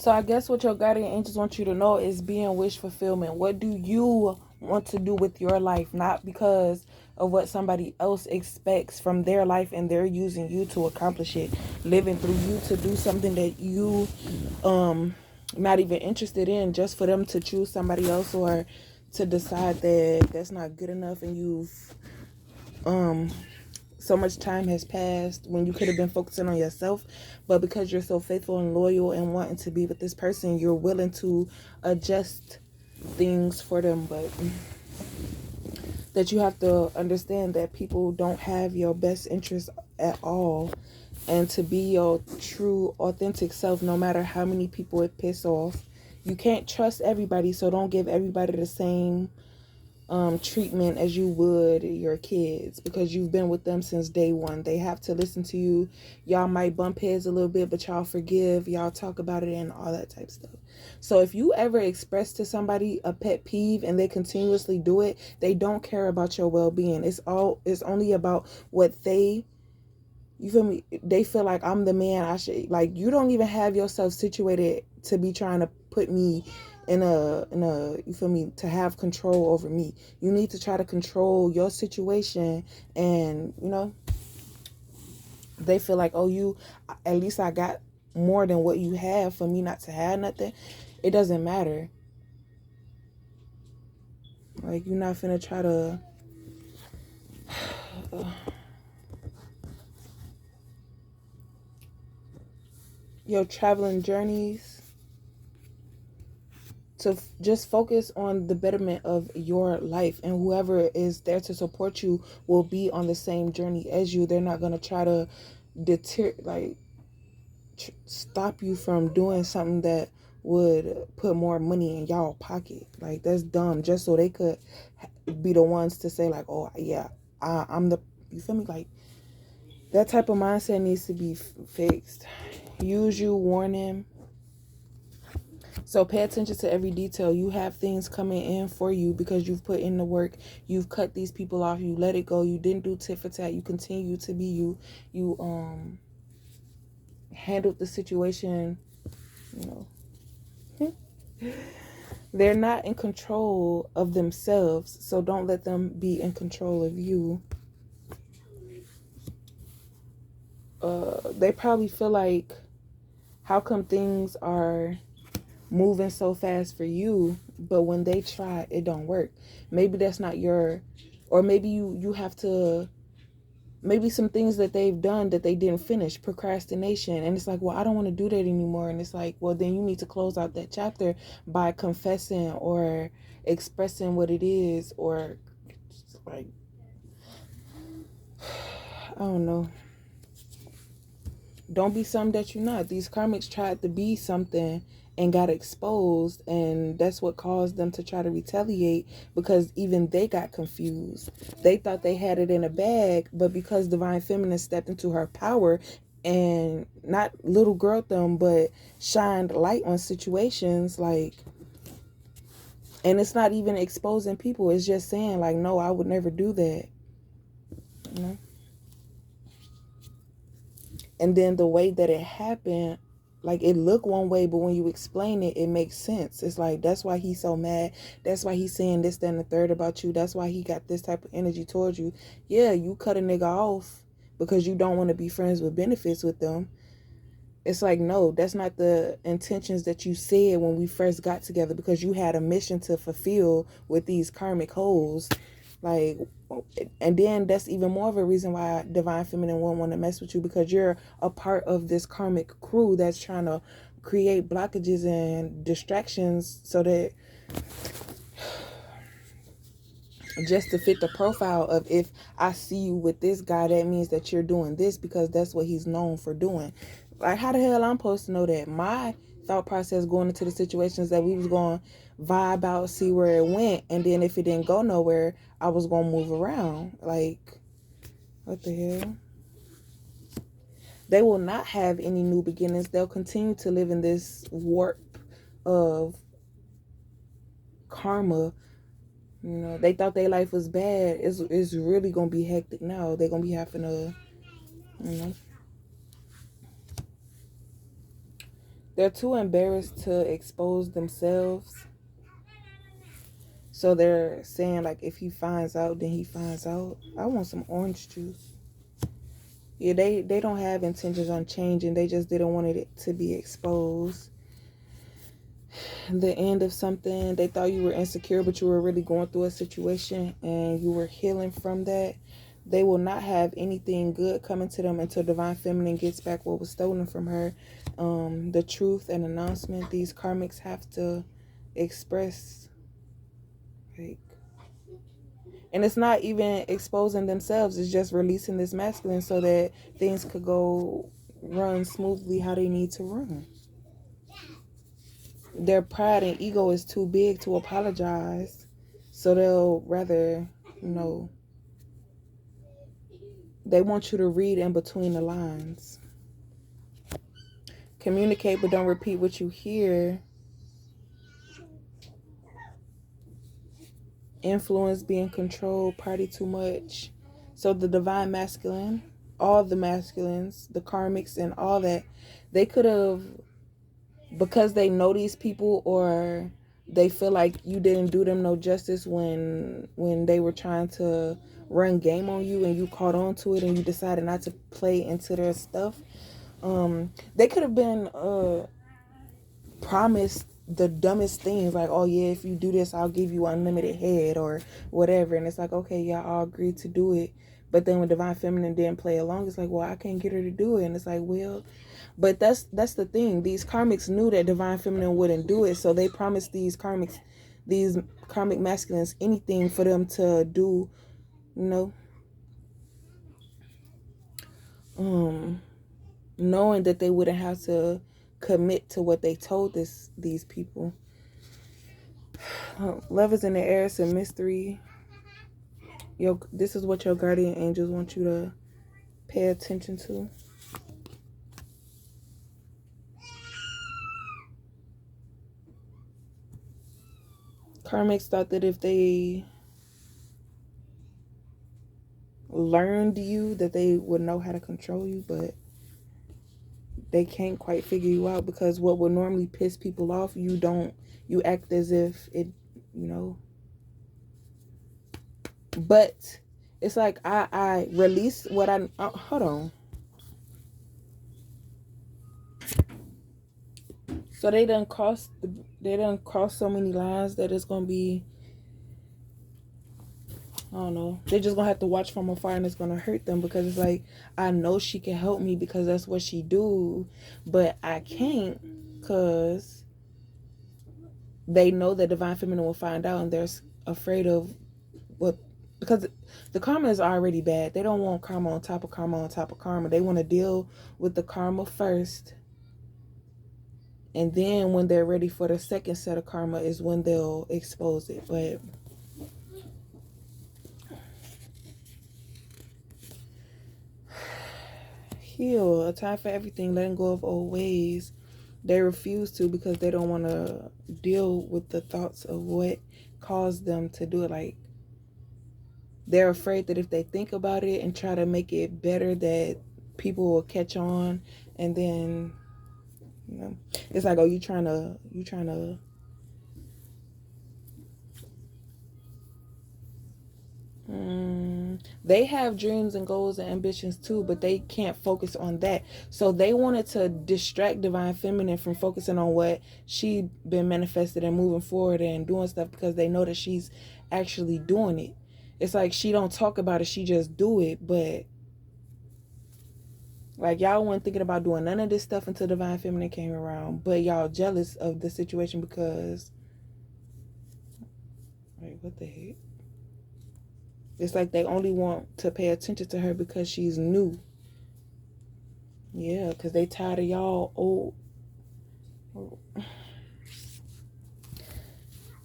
So I guess what your guardian angels want you to know is being wish fulfillment. What do you want to do with your life? Not because of what somebody else expects from their life and they're using you to accomplish it. Living through you to do something that you not even interested in, just for them to choose somebody else, or to decide that that's not good enough, and you've so much time has passed when you could have been focusing on yourself. But because you're so faithful and loyal and wanting to be with this person, you're willing to adjust things for them. But that you have to understand that people don't have your best interest at all, and to be your true authentic self, no matter how many people it piss off. You can't trust everybody, so don't give everybody the same treatment as you would your kids, because you've been with them since day one. They have to listen to you. Y'all might bump heads a little bit, but y'all forgive, y'all talk about it and all that type of stuff. So if you ever express to somebody a pet peeve and they continuously do it, they don't care about your well-being. It's only about what they, you feel me, they feel like I'm the man. I should, like, you don't even have yourself situated to be trying to put me in a you feel me, to have control over me. You need to try to control your situation. And they feel like, oh, you, at least I got more than what you have for me not to have nothing. It doesn't matter. Like, you're not finna try to your traveling journeys, to just focus on the betterment of your life, and whoever is there to support you will be on the same journey as you. They're not going to try to stop you from doing something that would put more money in y'all pocket. Like, that's dumb, just so they could be the ones to say like, oh yeah, I'm the, you feel me, like, that type of mindset needs to be fixed. Use you, warning. So pay attention to every detail. You have things coming in for you because you've put in the work. You've cut these people off. You let it go. You didn't do tit for tat. You continue to be you. You handled the situation. They're not in control of themselves, so don't let them be in control of you. They probably feel like, how come things are moving so fast for you, but when they try, it don't work. Maybe that's not your, or maybe you have to, maybe some things that they've done that they didn't finish, procrastination, and it's like, well, I don't want to do that anymore. And it's like, well, then you need to close out that chapter by confessing or expressing what it is, or like, I don't know. Don't be something that you're not. These karmics tried to be something and got exposed, and that's what caused them to try to retaliate, because even they got confused. They thought they had it in a bag, but because Divine Feminine stepped into her power and not little girl them, but shined light on situations, like, and it's not even exposing people, it's just saying like, no, I would never do that, you know. And then the way that it happened, like, it looked one way, but when you explain it, it makes sense. It's like, that's why he's so mad. That's why he's saying this, that, and the third about you. That's why he got this type of energy towards you. Yeah, you cut a nigga off because you don't want to be friends with benefits with them. It's like, no, that's not the intentions that you said when we first got together, because you had a mission to fulfill with these karmic holes. Like, and then that's even more of a reason why Divine Feminine won't want to mess with you, because you're a part of this karmic crew that's trying to create blockages and distractions, so that just to fit the profile of, if I see you with this guy, that means that you're doing this, because that's what he's known for doing. Like, how the hell I'm supposed to know that? My thought process going into the situations that we was going to vibe out, see where it went, and then if it didn't go nowhere, I was going to move around. Like, what the hell? They will not have any new beginnings. They'll continue to live in this warp of karma. You know, they thought their life was bad. It's really going to be hectic now. They're going to be having to, you know, they're too embarrassed to expose themselves. So they're saying, like, if he finds out, then he finds out. I want some orange juice. Yeah, they don't have intentions on changing. They just didn't want it to be exposed. The end of something. They thought you were insecure, but you were really going through a situation and you were healing from that. They will not have anything good coming to them until Divine Feminine gets back what was stolen from her. The truth and announcement these karmics have to express. Like, and it's not even exposing themselves. It's just releasing this masculine so that things could run smoothly how they need to run. Their pride and ego is too big to apologize. So they'll rather, they want you to read in between the lines. Communicate, but don't repeat what you hear. Influence, being controlled, party too much. So the divine masculine, all the masculines, the karmics and all that, they could have, because they know these people, or they feel like you didn't do them no justice when they were trying to run game on you and you caught on to it and you decided not to play into their stuff. They could have been promised the dumbest things, like, oh yeah, if you do this, I'll give you unlimited head or whatever. And it's like, okay, y'all all agreed to do it. But then when Divine Feminine didn't play along, it's like, well, I can't get her to do it. And it's like, well, but that's the thing. These karmics knew that Divine Feminine wouldn't do it. So they promised these karmic masculines anything for them to do, knowing that they wouldn't have to commit to what they told these people. Love is in the air. It's a mystery. This is what your guardian angels want you to pay attention to. Karmics thought that if they learned you, that they would know how to control you, but they can't quite figure you out, because what would normally piss people off, you act as if it, but it's like I release what hold on. So they done cross so many lines that it's gonna be, I don't know. They're just gonna have to watch from afar, and it's gonna hurt them, because it's like, I know she can help me because that's what she do, but I can't, because they know that Divine Feminine will find out, and they're afraid of what, because the karma is already bad. They don't want karma on top of karma on top of karma. They want to deal with the karma first, and then when they're ready for the second set of karma is when they'll expose it. But heal, a time for everything, letting go of old ways. They refuse to, because they don't want to deal with the thoughts of what caused them to do it. Like, they're afraid that if they think about it and try to make it better, that people will catch on, and then it's like, oh, you trying to they have dreams and goals and ambitions too, but they can't focus on that. So they wanted to distract Divine Feminine from focusing on what she been manifested and moving forward and doing stuff, because they know that she's actually doing it. It's like she don't talk about it, she just do it. But like, y'all weren't thinking about doing none of this stuff until Divine Feminine came around, but y'all jealous of the situation because, wait, what the heck? It's like they only want to pay attention to her because she's new. Yeah, because they tired of y'all old.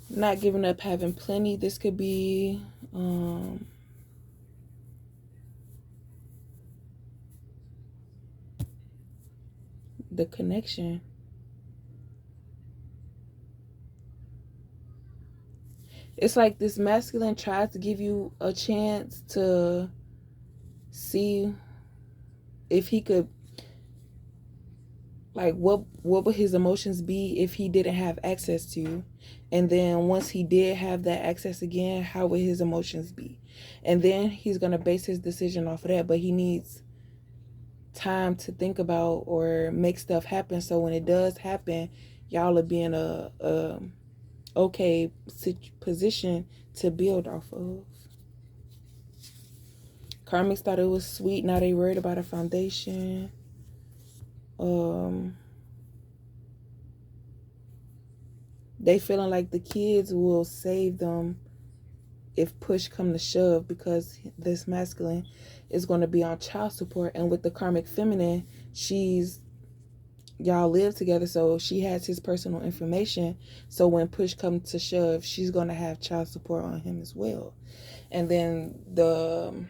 Not giving up, having plenty. This could be the connection. It's like this masculine tries to give you a chance to see if he could like what would his emotions be if he didn't have access to you? And then once he did have that access again, how would his emotions be? And then he's going to base his decision off of that, but he needs time to think about or make stuff happen, so when it does happen, y'all will be in a okay position to build off of. Karmics thought it was sweet. Now they worried about a foundation. They feeling like the kids will save them if push come to shove, because this masculine is going to be on child support, and with the karmic feminine, y'all live together, so she has his personal information, so when push comes to shove, she's going to have child support on him as well. And then the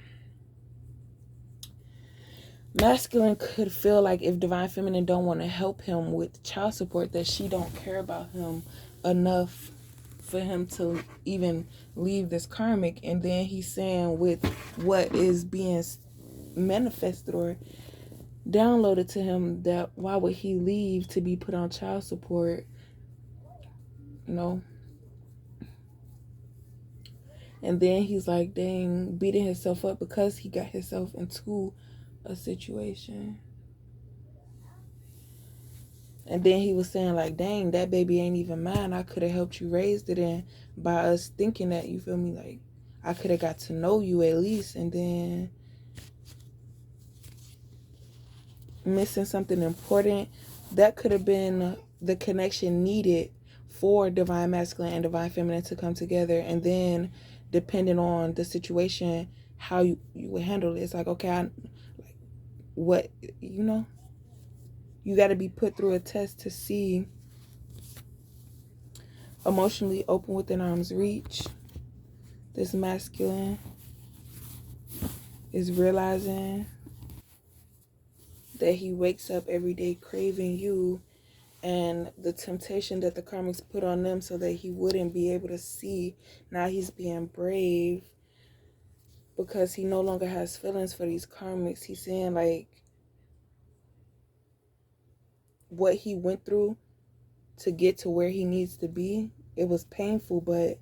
masculine could feel like if divine feminine don't want to help him with child support, that she don't care about him enough for him to even leave this karmic. And then he's saying with what is being manifested or downloaded to him, that why would he leave to be put on child support, you know? And then he's like, dang, beating himself up because he got himself into a situation. And then he was saying like, dang, that baby ain't even mine. I could have helped you raise it, and by us thinking that, you feel me, like I could have got to know you at least, and then missing something important. That could have been the connection needed for divine masculine and divine feminine to come together. And then depending on the situation, how you would handle it. It's like, okay, what, you know, you got to be put through a test to see. Emotionally open within arm's reach. This masculine is realizing that he wakes up every day craving you, and the temptation that the karmics put on them so that he wouldn't be able to see. Now he's being brave because he no longer has feelings for these karmics. He's saying like what he went through to get to where he needs to be, it was painful, but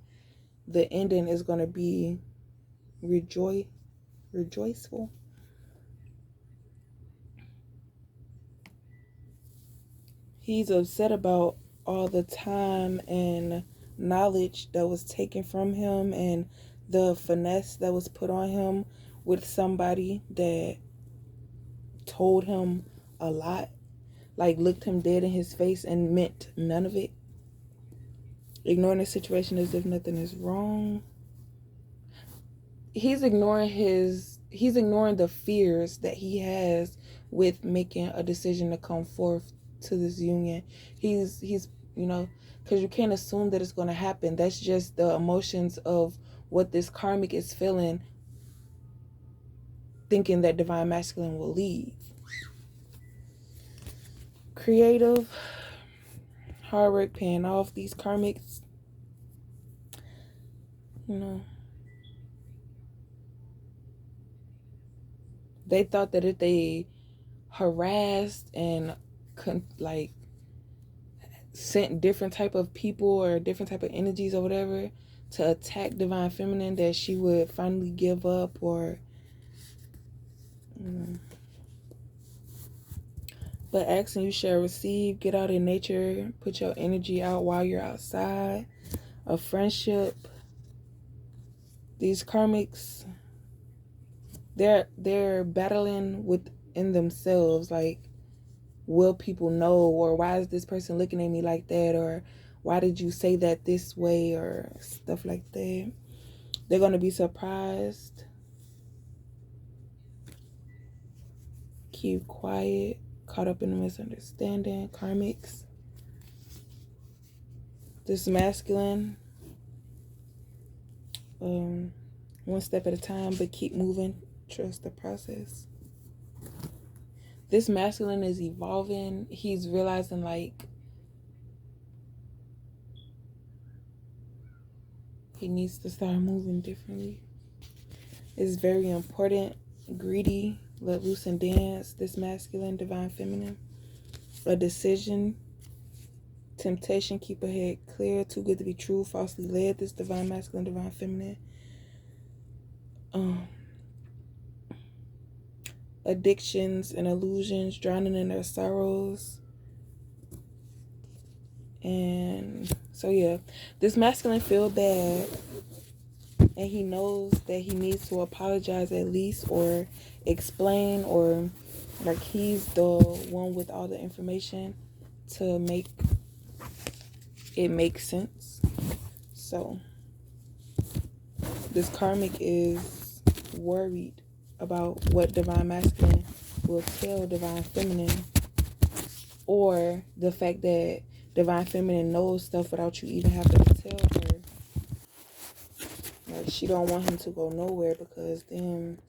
the ending is going to be rejoiceful. He's upset about all the time and knowledge that was taken from him, and the finesse that was put on him with somebody that told him a lot, like looked him dead in his face and meant none of it. Ignoring the situation as if nothing is wrong. He's ignoring the fears that he has with making a decision to come forth to this union. He's you know, because you can't assume that it's going to happen. That's just the emotions of what this karmic is feeling, thinking that divine masculine will leave. Creative, hard work paying off. These karmics, you know, they thought that if they harassed and like sent different type of people or different type of energies or whatever to attack divine feminine, that she would finally give up, or but action you shall receive. Get out in nature, put your energy out while you're outside. A friendship. These karmics, they're battling within themselves, like, will people know, or why is this person looking at me like that, or why did you say that this way, or stuff like that. They're going to be surprised. Keep quiet. Caught up in a misunderstanding. Karmics. This masculine, one step at a time, but keep moving. Trust the process. This masculine is evolving. He's realizing like he needs to start moving differently. It's very important. Greedy, let loose and dance. This masculine, divine feminine. a decision, temptation, keep her head clear, too good to be true, falsely led, this divine masculine, divine feminine. Addictions and illusions, drowning in their sorrows. And so yeah, this masculine feel bad, and he knows that he needs to apologize at least, or explain, or like he's the one with all the information to make it make sense. So this karmic is worried about what divine masculine will tell divine feminine, or the fact that divine feminine knows stuff without you even having to tell her. Like, she don't want him to go nowhere, because then